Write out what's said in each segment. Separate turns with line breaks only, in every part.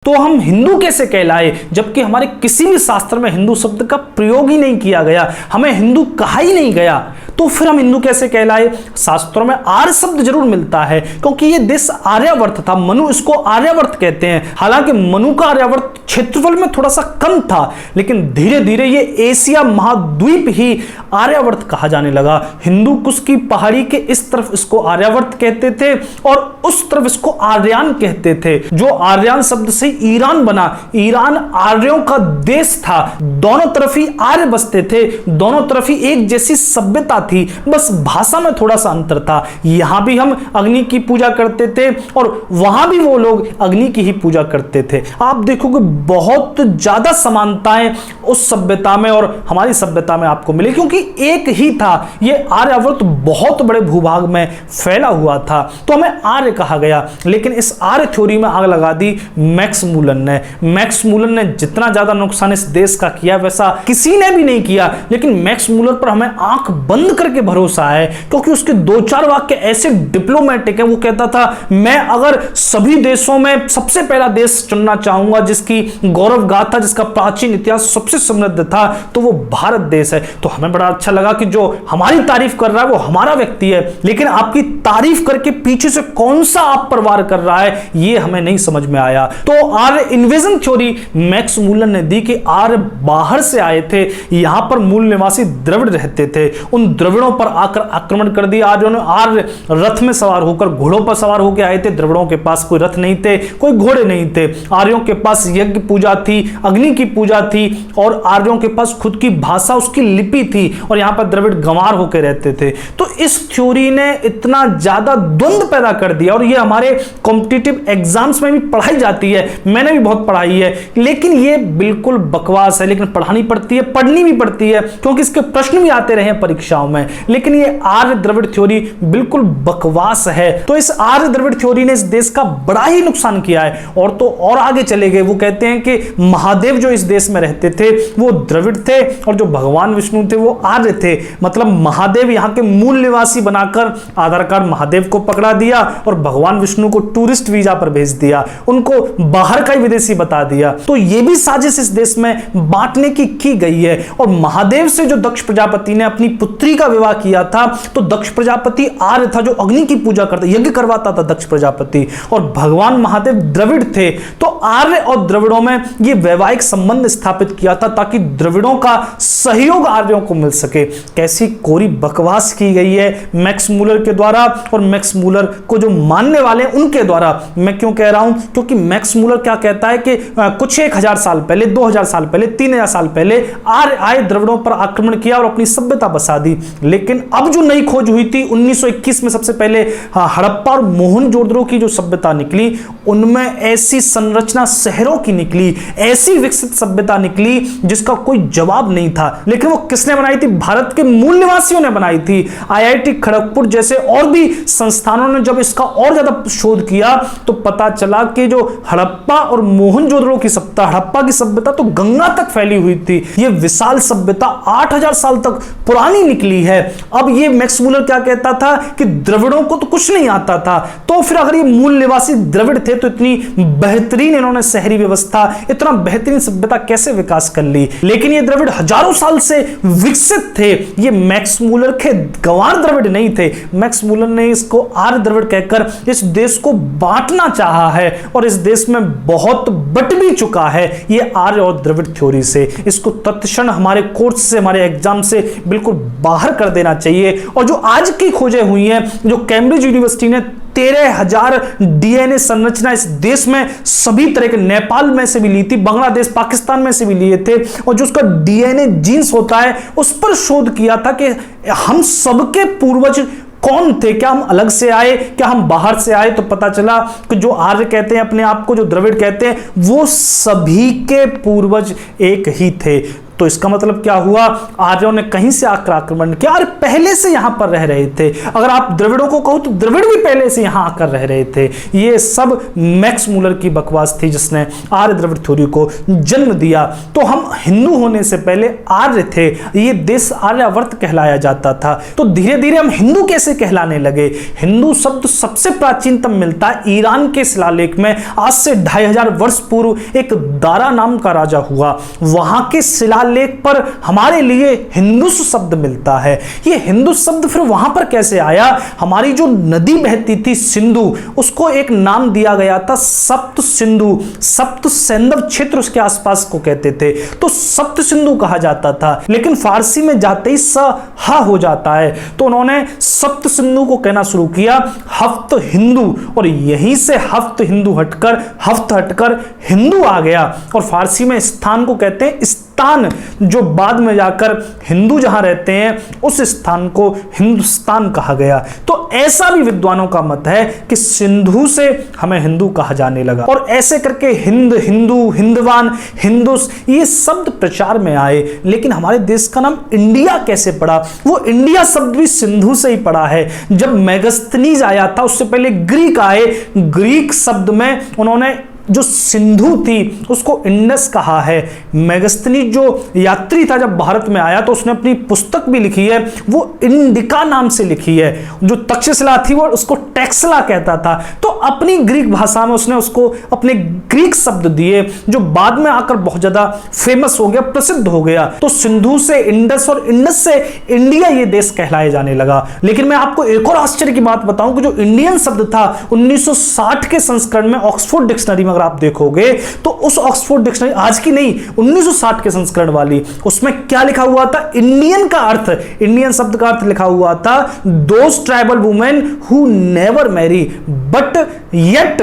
तो हम हिंदू कैसे कहलाए, जबकि हमारे किसी भी शास्त्र में हिंदू शब्द का प्रयोग ही नहीं किया गया, हमें हिंदू कहा ही नहीं गया। तो फिर हम हिंदू कैसे कहलाए? शास्त्रों में आर्य शब्द जरूर मिलता है, क्योंकि ये देश आर्यावर्त था। मनु इसको आर्यावर्त कहते हैं। हालांकि मनु का आर्यावर्त क्षेत्रफल में थोड़ा सा कम था, लेकिन धीरे धीरे ये एशिया महाद्वीप ही आर्यावर्त कहा जाने लगा। हिंदू कुश की पहाड़ी के इस तरफ इसको आर्यावर्त कहते थे और उस तरफ इसको आर्यान कहते थे। जो आर्यान शब्द से ईरान बना, ईरान आर्यों का देश था। दोनों तरफ ही आर्य बसते थे, दोनों तरफ ही एक जैसी सभ्यता थी, बस भाषा में थोड़ा सा अंतर था। यहां भी हम अग्नि की पूजा करते थे और वहां भी वो लोग अग्नि की ही पूजा करते थे। आप देखोगे बहुत ज्यादा समानताएं उस सभ्यता में और हमारी सभ्यता में आपको मिले, क्योंकि एक ही था। ये आर्यावर्त बहुत बड़े भूभाग में फैला हुआ था, तो हमें आर्य कहा गया। लेकिन इस आर्य थ्योरी में आग लगा दी मैक्स मूलन ने। मैक्स मूलन ने जितना ज्यादा नुकसान इस देश का किया वैसा किसी ने भी नहीं किया। लेकिन मैक्स मूलर पर हमें आंख बंद करके भरोसा है, क्योंकि उसके दो चार वाक्य ऐसे डिप्लोमेटिक है। वो कहता था, मैं अगर सभी देशों में सबसे पहला देश चुनना चाहूंगा जिसकी गौरव गाथा, जिसका प्राचीन इतिहास सबसे समृद्ध था, तो वो भारत देश है। तो हमें बड़ा अच्छा लगा कि जो हमारी तारीफ कर रहा है वो हमारा व्यक्ति है, लेकिन आपकी तारीफ करके पीछे से कौन सा आप पर वार कर रहा है ये हमें नहीं समझ में आया। तो आर्य इन्वेजन थ्योरी मैक्स मूलन ने दी कि आर्य बाहर से आए थे, यहां पर मूल निवासी द्रविड़ रहते थे, उन द्रविड़ों पर आकर आक्रमण कर दिया। आर्यों ने आर्य रथ में सवार होकर, घोड़ों पर सवार होकर आए थे। द्रविड़ों के पास कोई रथ नहीं थे, कोई घोड़े नहीं थे। आर्यों के पास यज्ञ पूजा थी, अग्नि की पूजा थी, और आर्यों के पास खुद की भाषा, उसकी लिपि थी, और यहां पर द्रविड़ गंवार होकर रहते थे। तो इस थ्योरी ने इतना ज्यादा द्वंद्व पैदा कर दिया, और ये हमारे कॉम्पिटिटिव एग्जाम्स में भी पढ़ाई जाती है, मैंने भी बहुत पढ़ाई है। लेकिन ये बिल्कुल बकवास है, लेकिन पढ़ानी पड़ती है, पढ़नी भी पड़ती है, क्योंकि इसके प्रश्न भी आते रहे हैं परीक्षाओं में। लेकिन ये आर्य द्रविड़ थ्योरी बिल्कुल बकवास है। तो इस आर्य द्रविड़ थ्योरी ने इस देश का बड़ा ही नुकसान किया है। और तो और आगे चले गए, वो कहते हैं कि महादेव जो इस देश में रहते थे वो द्रविड़ थे, और जो भगवान विष्णु थे वो आर्य थे। मतलब महादेव यहाँ के मूल निवासी बनाकर आधार कार्ड महादेव को पकड़ा दिया और भगवान विष्णु को टूरिस्ट वीजा पर भेज दिया, उनको बाहर का ही विदेशी बता दिया। तो ये भी साजिश इस देश में बांटने की गई है। और महादेव से जो दक्ष प्रजापति ने अपनी पुत्री का विवाह किया था, तो दक्ष प्रजापति आर्य था जो अग्नि की पूजा करता, यज्ञ करवाता था दक्ष प्रजापति, और भगवान महादेव द्रविड़ थे। तो आर्य और द्रविड़ों में ये वैवाहिक संबंध स्थापित किया था ताकि द्रविड़ों का सहयोग आर्यों को मिल सके। कैसी कोरी बकवास की गई है मैक्स मूलर के द्वारा, और मैक्स मूलर को जो मानने वाले हैं उनके द्वारा। मैं क्यों कह रहा हूं? क्योंकि मैक्स मूलर क्या कहता है कि कुछ 1000 साल पहले, 2000 साल पहले, 3000 साल पहले आर्य आए, द्रविड़ों पर आक्रमण किया और अपनी सभ्यता बसा दी। लेकिन अब जो नई खोज हुई थी 1921 में, सबसे पहले हड़प्पा और मोहनजोदड़ो की जो सभ्यता निकली, उनमें ऐसी संरचना शहरों की निकली, ऐसी विकसित सभ्यता निकली जिसका कोई जवाब नहीं था। लेकिन वो किसने बनाई थी? भारत के मूल निवासियों ने बनाई थी। IIT खड़गपुर जैसे और भी संस्थानों ने जब इसका और ज्यादा शोध किया तो पता चला कि जो हड़प्पा और मोहनजोदड़ो की सभ्यता, हड़प्पा की सभ्यता तो गंगा तक फैली हुई थी, ये विशाल सभ्यता 8000 साल तक पुरानी निकली है। अब ये मैक्स मूलर क्या कहता था कि द्रविड़ों को तो कुछ नहीं आता था, तो फिर अगर ये मूल निवासी द्रविड़ थे तो इतनी बेहतरीन इन्होंने शहरी व्यवस्था, इतना बेहतरीन सभ्यता कैसे विकास कर ली? लेकिन ये द्रविड़ हजारों साल से विकसित थे। ये मैक्स मूलर के गंवार द्रविड़ नहीं थे। मैक्स मूलर ने इसको आर्य द्रविड़ कहकर इस देश को बांटना चाहा है, और इस देश में बहुत बट भी चुका है ये आर्य और द्रविड़ थ्योरी से। इसको तत्क्षण हमारे कोर्स से, हमारे एग्जाम से बिल्कुल बाहर कर देना चाहिए। और जो आज की खोजें हुई हैं, जो कैम्ब्रिज यूनिवर्सिटी ने 13,000 DNA संरचना इस देश में सभी तरह के, नेपाल में से भी ली थी, बांग्लादेश, पाकिस्तान में से भी लिए थे, और जो उसका DNA जीन्स होता है उस पर शोध किया था कि हम सबके पूर्वज कौन थे, क्या हम अलग से आए, क्या हम बाहर से आए? तो पता चला कि जो आर्य कहते हैं अपने आप को, जो द्रविड़ कहते हैं, वो सभी के पूर्वज एक ही थे। तो इसका मतलब क्या हुआ, आर्यों ने कहीं से आकर आक्रमण किया और पहले से यहां पर रह रहे थे। अगर आप द्रविड़ों को कहो तो द्रविड़ भी पहले से यहां आकर रह रहे थे। ये सब मैक्स मूलर की बकवास थी जिसने आर्य द्रविड़ थ्योरी को जन्म दिया। तो हम हिंदू होने से पहले आर्य थे, ये देश आर्यावर्त कहलाया जाता था। तो धीरे धीरे हम हिंदू कैसे कहलाने लगे। हिंदू शब्द सबसे प्राचीनतम मिलता है ईरान के शिलालेख में। आज से 2500 वर्ष पूर्व एक दारा नाम का राजा हुआ, वहां के शिलालेख पर हमारे लिए हिंदुस शब्द मिलता है। ये हिंदू शब्द फिर वहां पर कैसे आया, हमारी जो नदी बहती थी सिंधु, उसको एक नाम दिया गया था सप्त सिंधु। सप्त सैंधव क्षेत्र उसके आसपास को कहते थे, तो सप्त सिंधु कहा जाता था। लेकिन फारसी में जाते ही स हा हो जाता है, तो उन्होंने सप्त सिंधु को कहना शुरू किया हफ्त हिंदू, और यहीं से हफ्त हिंदू हटकर हफ्त हटकर हिंदू आ गया। और फारसी में स्थान को कहते हैं स्थान, जो बाद में जाकर हिंदू जहां रहते हैं उस स्थान को हिंदुस्तान कहा गया। तो ऐसा भी विद्वानों का मत है कि सिंधु से हमें हिंदू कहा जाने लगा, और ऐसे करके हिंद, हिंदू, हिंदवान, हिंदुस ये शब्द प्रचार में आए। लेकिन हमारे देश का नाम इंडिया कैसे पड़ा, वो इंडिया शब्द भी सिंधु से ही पड़ा है। जब मेगस्थनीज आया था उससे पहले ग्रीक आए, ग्रीक शब्द में उन्होंने जो सिंधु थी उसको इंडस कहा है। मेगस्थनीज जो यात्री था जब भारत में आया तो उसने अपनी पुस्तक भी लिखी है, वो इंडिका नाम से लिखी है। जो तक्षशिला थी वो उसको टेक्सला कहता था। तो अपनी ग्रीक भाषा में उसने उसको अपने ग्रीक शब्द दिए, जो बाद में आकर बहुत ज्यादा फेमस हो गया, प्रसिद्ध हो गया। तो सिंधु से इंडस और इंडस से इंडिया ये देश कहलाए जाने लगा। लेकिन मैं आपको एक और आश्चर्य की बात बताऊं कि जो इंडियन शब्द था 1960 के संस्करण में ऑक्सफोर्ड डिक्शनरी में आप देखोगे तो उस ऑक्सफोर्ड डिक्शनरी, आज की नहीं 1960 के संस्करण वाली, उसमें क्या लिखा हुआ था, इंडियन का अर्थ, इंडियन शब्द का अर्थ लिखा हुआ था those tribal women who never marry but yet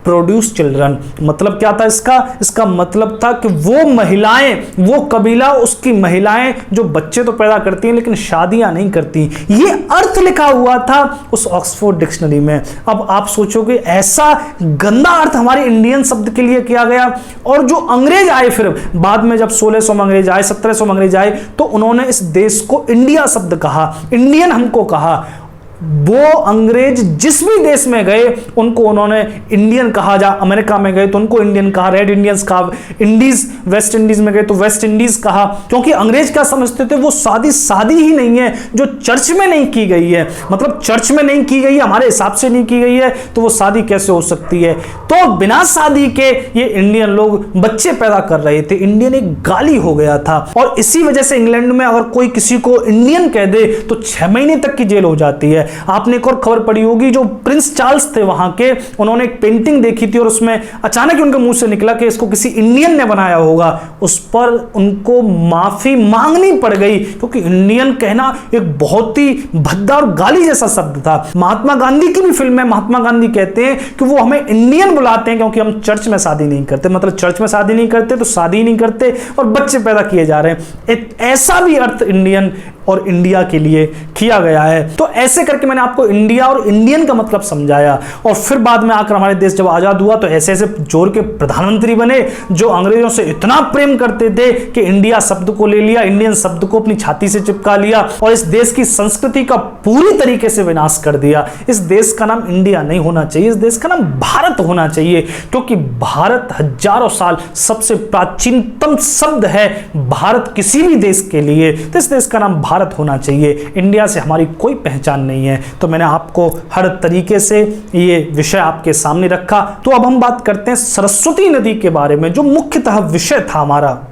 produce children. मतलब क्या था इसका मतलब था कि वो महिलाएं, वो कबीला, उसकी महिलाएं जो बच्चे तो पैदा करती हैं लेकिन शादियां नहीं करती। ये अर्थ लिखा हुआ था उस ऑक्सफोर्ड डिक्शनरी में। अब आप सोचोगे ऐसा गंदा अर्थ हमारे इंडियन शब्द के लिए किया गया। और जो अंग्रेज आए फिर बाद में, जब 1600 में अंग्रेज आए, 1700 में अंग्रेज आए, तो उन्होंने इस देश को इंडिया शब्द कहा, इंडियन हमको कहा। वो अंग्रेज जिस भी देश में गए उनको उन्होंने इंडियन कहा। जा अमेरिका में गए तो उनको इंडियन कहा, रेड इंडियंस कहा, इंडीज वेस्ट इंडीज में गए तो वेस्ट इंडीज कहा। क्योंकि अंग्रेज क्या समझते थे, वो शादी ही नहीं है जो चर्च में नहीं की गई है। मतलब चर्च में नहीं की गई है, हमारे हिसाब से नहीं की गई है, तो वो शादी कैसे हो सकती है। तो बिना शादी के ये इंडियन लोग बच्चे पैदा कर रहे थे। इंडियन एक गाली हो गया था। और इसी वजह से इंग्लैंड में अगर कोई किसी को इंडियन कह दे तो 6 महीने तक की जेल हो जाती है। आपने एक और खबर पढ़ी होगी, जो प्रिंस चार्ल्स थे वहां के, उन्होंने एक पेंटिंग देखी थी और उसमें अचानक ही उनके मुंह से निकला कि इसको किसी इंडियन ने बनाया होगा। उस पर उनको माफी मांगनी पड़ गई, क्योंकि इंडियन कहना एक बहुत ही भद्दा और गाली जैसा शब्द था। महात्मा गांधी की भी फिल्म है, महात्मा गांधी कहते हैं कि वो हमें इंडियन बुलाते हैं क्योंकि हम चर्च में शादी नहीं करते। मतलब चर्च में शादी नहीं करते तो शादी नहीं करते और बच्चे पैदा किए जा रहे हैं। ऐसा भी अर्थ इंडियन और इंडिया के लिए किया गया है। तो ऐसे करके मैंने आपको इंडिया और इंडियन का मतलब समझाया। और फिर बाद में आकर हमारे देश जब आजाद हुआ तो ऐसे ऐसे जोर के प्रधानमंत्री बने जो अंग्रेजों से इतना प्रेम करते थे कि इंडिया शब्द को ले लिया, इंडियन शब्द को अपनी छाती से चिपका लिया और इस देश की संस्कृति का पूरी तरीके से विनाश कर दिया। इस देश का नाम इंडिया नहीं होना चाहिए, इस देश का नाम भारत होना चाहिए, क्योंकि भारत हजारों साल सबसे प्राचीनतम शब्द है भारत किसी भी देश के लिए। तो इस देश का नाम भारत होना चाहिए। इंडिया से हमारी कोई पहचान नहीं है। तो मैंने आपको हर तरीके से ये विषय आपके सामने रखा। तो अब हम बात करते हैं सरस्वती नदी के बारे में, जो मुख्यतः विषय था हमारा।